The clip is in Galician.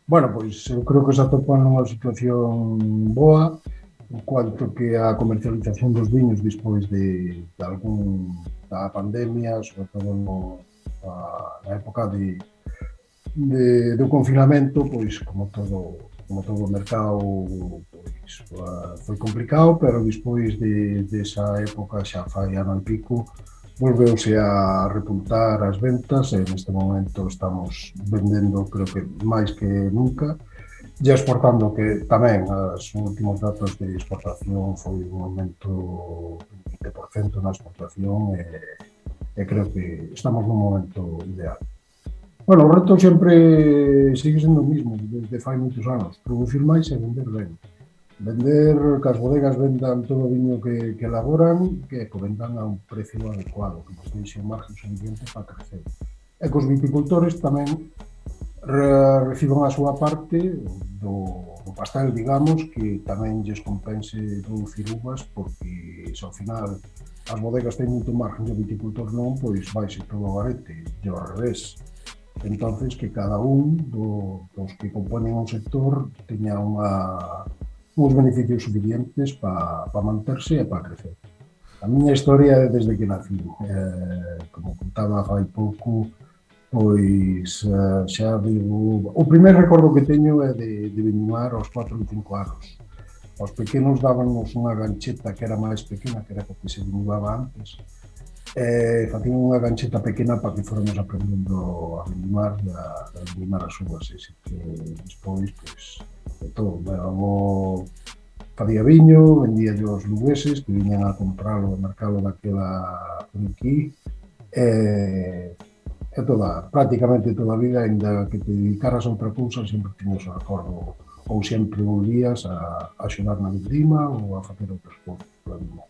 Bueno, pois eu creo que se atopan nunha situación boa en cuanto que a comercialización dos viños despois da pandemia, sobre todo na época do confinamento, pois como todo o mercado pois, foi complicado, pero despois desa época xa fai ano e pico volveuse a repuntar as ventas e neste momento estamos vendendo, creo que máis que nunca, e exportando, que tamén os últimos datos de exportación foi un aumento do 20% na exportación e creo que estamos nun momento ideal. Bueno, o reto sempre sigue sendo o mismo, desde fai moitos anos, producir máis e vender ben. Vender, que as bodegas vendan todo o viño que elaboran, que vendan a un precio adecuado, que nos deixe un margen suficiente para crecer. E que os viticultores tamén reciban a súa parte do pastel, digamos, que tamén lles compense producir uvas, porque se ao final as bodegas teñen moito margen e o viticultor non, pois vaise todo ao garete, e ao revés. Entonces, que cada un dos que componen un sector teña uns beneficios suficientes para manterse e para crecer. A miña historia é desde que nací. Como contaba fai pouco, pois xa vivo... O primeiro recordo que teño é de vindimar aos 4 ou 5 anos. Aos pequenos dábanos unha gancheta que era máis pequena, que era o que se vindimaba antes, facían unha gancheta pequena para que fóramos aprendendo a vindimar as uvas, e que despois, pois, de todo. Meu avó facía viño, vendía aos lugueses que viñan a compralo no mercado daquela por aquí, e prácticamente toda a vida, ainda que te dedicaras a outra cousa, sempre tiñas o recordo, ou sempre volvías a axudar na vendima ou a facer outras cousas pola viña.